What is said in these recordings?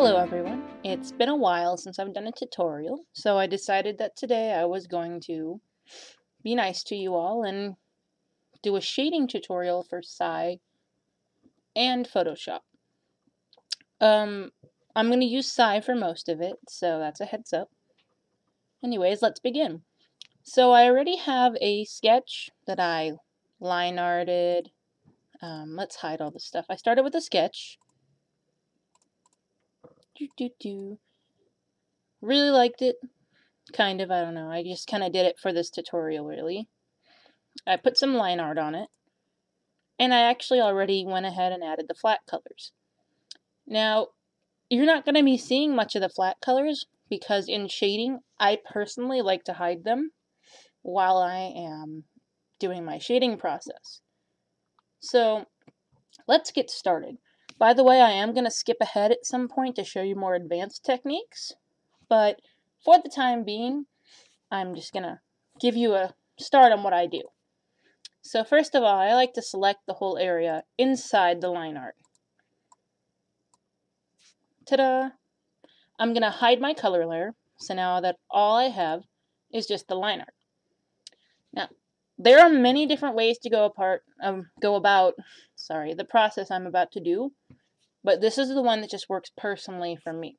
Hello everyone. It's been a while since I've done a tutorial, so I decided that today I was going to be nice to you all and do a shading tutorial for Sci and Photoshop. I'm going to use Sci for most of it, so that's a heads up. Anyways, let's begin. So I already have a sketch that I line arted. Let's hide all the stuff. I started with a sketch. Really liked it. Kind of, I don't know. I just kind of did it for this tutorial, really. I put some line art on it, and I actually already went ahead and added the flat colors. Now, you're not going to be seeing much of the flat colors because in shading, I personally like to hide them while I am doing my shading process. So, let's get started. By the way, I am going to skip ahead at some point to show you more advanced techniques, but for the time being, I'm just going to give you a start on what I do. So first of all, I like to select the whole area inside the line art. Ta-da! I'm going to hide my color layer, so now that all I have is just the line art. Now, there are many different ways to go about the process I'm about to do, but this is the one that just works personally for me.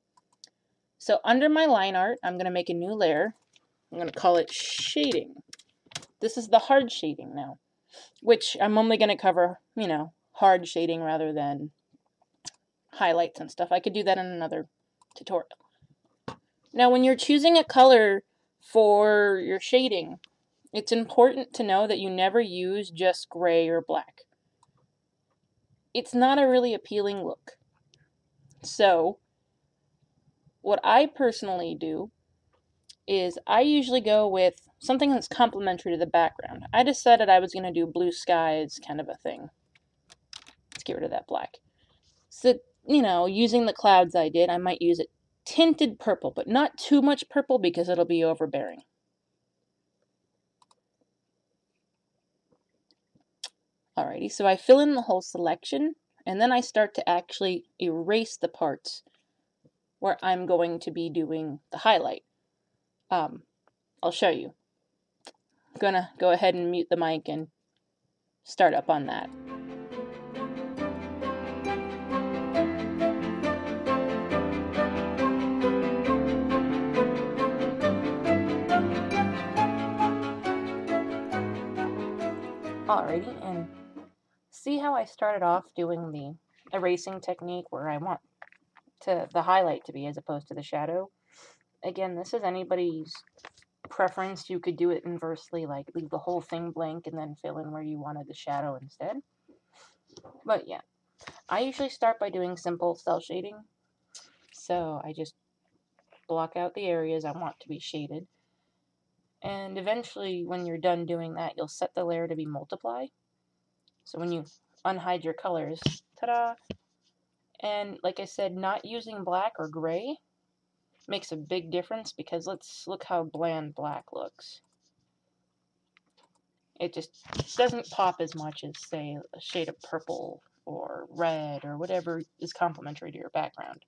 So under my line art, I'm going to make a new layer. I'm going to call it shading. This is the hard shading now, which I'm only going to cover, hard shading rather than highlights and stuff. I could do that in another tutorial. Now, when you're choosing a color for your shading, it's important to know that you never use just gray or black. It's not a really appealing look. So, what I personally do is I usually go with something that's complementary to the background. I decided I was going to do blue skies kind of a thing. Let's get rid of that black. So, using the clouds I did, I might use it tinted purple, but not too much purple because it'll be overbearing. Alrighty, so I fill in the whole selection, and then I start to actually erase the parts where I'm going to be doing the highlight. I'll show you. I'm gonna go ahead and mute the mic and start up on that. Alrighty, and see how I started off doing the erasing technique where I want the highlight to be as opposed to the shadow? Again, this is anybody's preference. You could do it inversely, like leave the whole thing blank and then fill in where you wanted the shadow instead. But yeah, I usually start by doing simple cell shading. So I just block out the areas I want to be shaded. And eventually, when you're done doing that, you'll set the layer to be multiply. So when you unhide your colors, ta-da! And like I said, not using black or gray makes a big difference because let's look how bland black looks. It just doesn't pop as much as, say, a shade of purple or red or whatever is complementary to your background.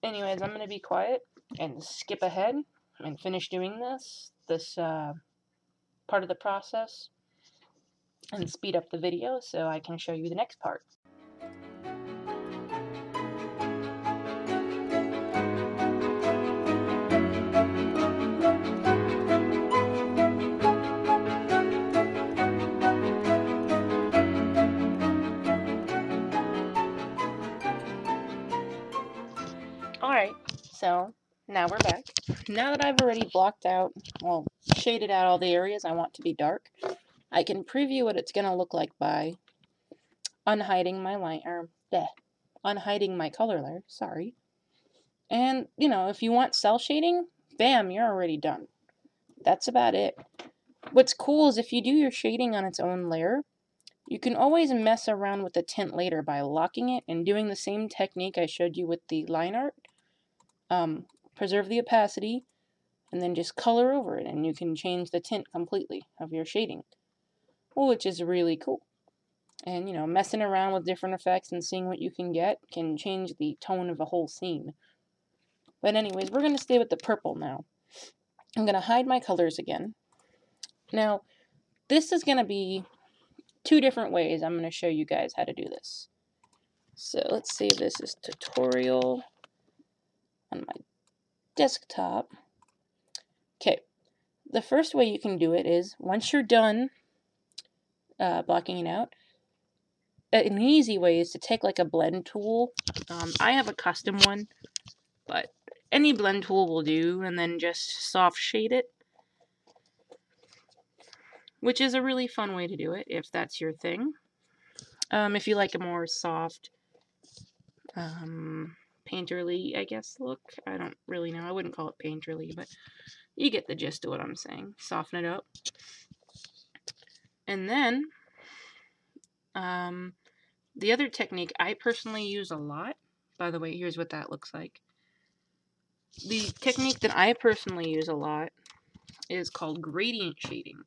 Anyways, I'm going to be quiet and skip ahead and finish doing this part of the process and speed up the video so I can show you the next part. Alright, so now we're back. Now that I've already blocked out, shaded out all the areas I want to be dark, I can preview what it's going to look like by unhiding my color layer, sorry. And, if you want cell shading, bam, you're already done. That's about it. What's cool is if you do your shading on its own layer, you can always mess around with the tint later by locking it and doing the same technique I showed you with the line art. Preserve the opacity, and then just color over it, and you can change the tint completely of your shading, which is really cool. And, you know, messing around with different effects and seeing what you can get can change the tone of a whole scene. But anyways, we're going to stay with the purple now. I'm going to hide my colors again. Now, this is going to be 2 different ways I'm going to show you guys how to do this. So let's save this as tutorial on my desktop. Okay, the first way you can do it is once you're done blocking it out, an easy way is to take like a blend tool. I have a custom one, but any blend tool will do, and then just soft shade it, which is a really fun way to do it if that's your thing. If you like a more soft, painterly, I guess, look. I don't really know. I wouldn't call it painterly, but you get the gist of what I'm saying. Soften it up. And then, the other technique I personally use a lot, by the way, here's what that looks like. The technique that I personally use a lot is called gradient shading.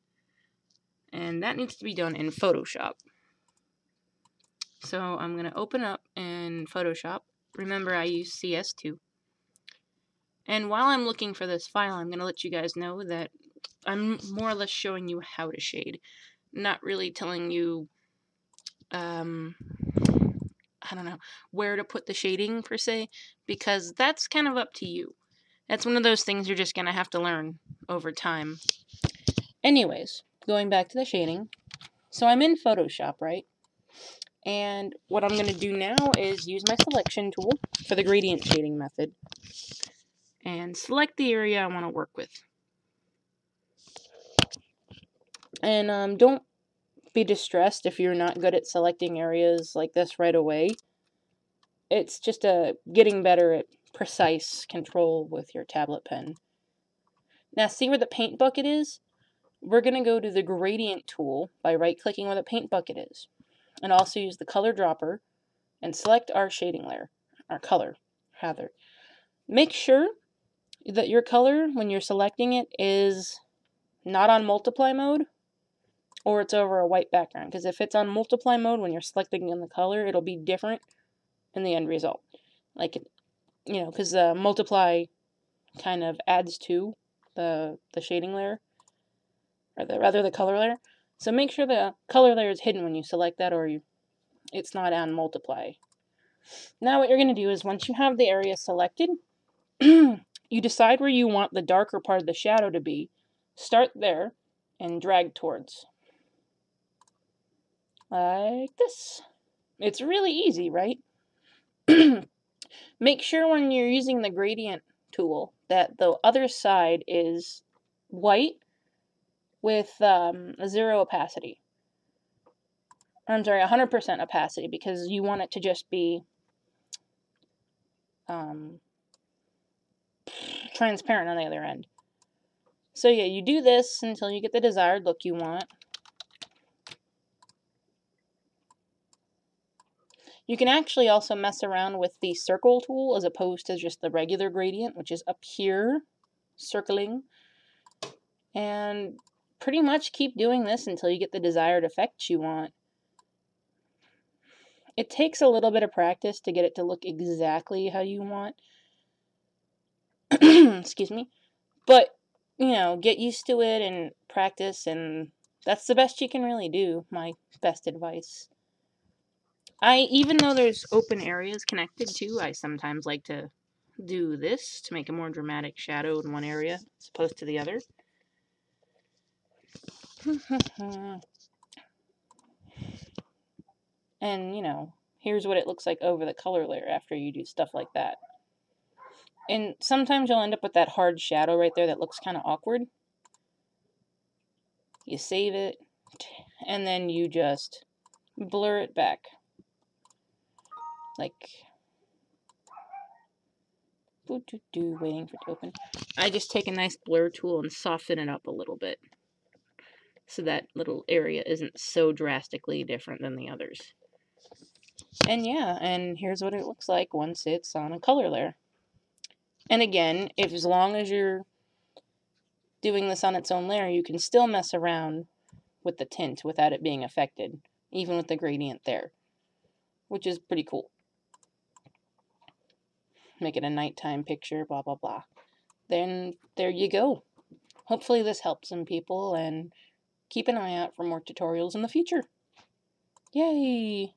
And that needs to be done in Photoshop. So I'm going to open up in Photoshop. Remember, I use CS2. And while I'm looking for this file, I'm going to let you guys know that I'm more or less showing you how to shade. Not really telling you, I don't know, where to put the shading per se, because that's kind of up to you. That's one of those things you're just going to have to learn over time. Anyways, going back to the shading. So I'm in Photoshop, right? And what I'm going to do now is use my selection tool for the gradient shading method and select the area I want to work with. And don't be distressed if you're not good at selecting areas like this right away. It's just getting better at precise control with your tablet pen. Now see where the paint bucket is? We're going to go to the gradient tool by right-clicking where the paint bucket is. And also use the color dropper and select our shading layer, our color, rather. Make sure that your color, when you're selecting it, is not on multiply mode or it's over a white background. Because if it's on multiply mode, when you're selecting in the color, it'll be different in the end result. Like, you know, because multiply kind of adds to the shading layer, or rather the color layer. So make sure the color layer is hidden when you select that, or it's not on multiply. Now what you're going to do is once you have the area selected, you decide where you want the darker part of the shadow to be. Start there and drag towards. Like this. It's really easy, right? Make sure when you're using the gradient tool that the other side is white with 0 opacity. I'm sorry, 100% opacity, because you want it to just be transparent on the other end. So yeah, you do this until you get the desired look you want. You can actually also mess around with the circle tool as opposed to just the regular gradient, which is up here, circling. And pretty much keep doing this until you get the desired effect you want. It takes a little bit of practice to get it to look exactly how you want. Excuse me. But, you know, get used to it and practice, and that's the best you can really do, my best advice. Even though there's open areas connected too, I sometimes like to do this to make a more dramatic shadow in one area as opposed to the other. And, you know, here's what it looks like over the color layer after you do stuff like that. And sometimes you'll end up with that hard shadow right there that looks kind of awkward. You save it, and then you just blur it back. Like, waiting for it to open. I just take a nice blur tool and soften it up a little bit, so that little area isn't so drastically different than the others. And yeah, and here's what it looks like once it's on a color layer. And again, as long as you're doing this on its own layer, you can still mess around with the tint without it being affected. even with the gradient there, which is pretty cool. Make it a nighttime picture, blah, blah, blah. Then there you go. Hopefully this helps some people, and keep an eye out for more tutorials in the future. Yay!